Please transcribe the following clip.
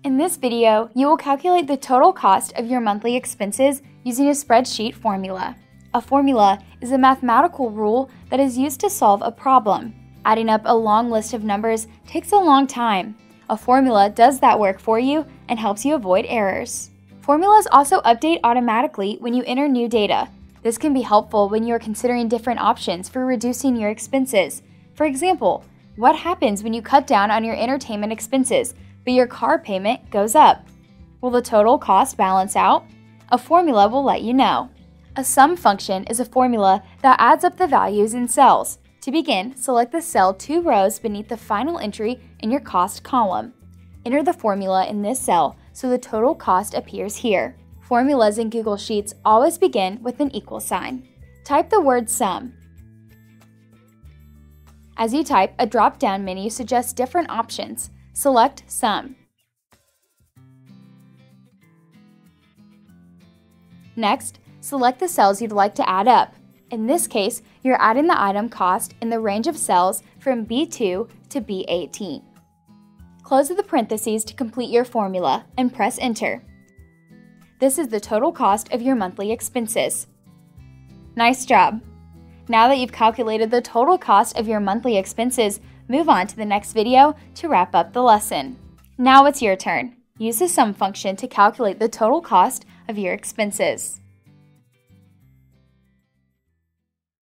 In this video, you will calculate the total cost of your monthly expenses using a spreadsheet formula. A formula is a mathematical rule that is used to solve a problem. Adding up a long list of numbers takes a long time. A formula does that work for you and helps you avoid errors. Formulas also update automatically when you enter new data. This can be helpful when you are considering different options for reducing your expenses. For example, what happens when you cut down on your entertainment expenses, but your car payment goes up? Will the total cost balance out? A formula will let you know. A sum function is a formula that adds up the values in cells. To begin, select the cell 2 rows beneath the final entry in your cost column. Enter the formula in this cell so the total cost appears here. Formulas in Google Sheets always begin with an equal sign. Type the word sum. As you type, a drop-down menu suggests different options. Select Sum. Next, select the cells you'd like to add up. In this case, you're adding the item cost in the range of cells from B2 to B18. Close the parentheses to complete your formula and press Enter. This is the total cost of your monthly expenses. Nice job! Now that you've calculated the total cost of your monthly expenses, move on to the next video to wrap up the lesson. Now it's your turn. Use the sum function to calculate the total cost of your expenses.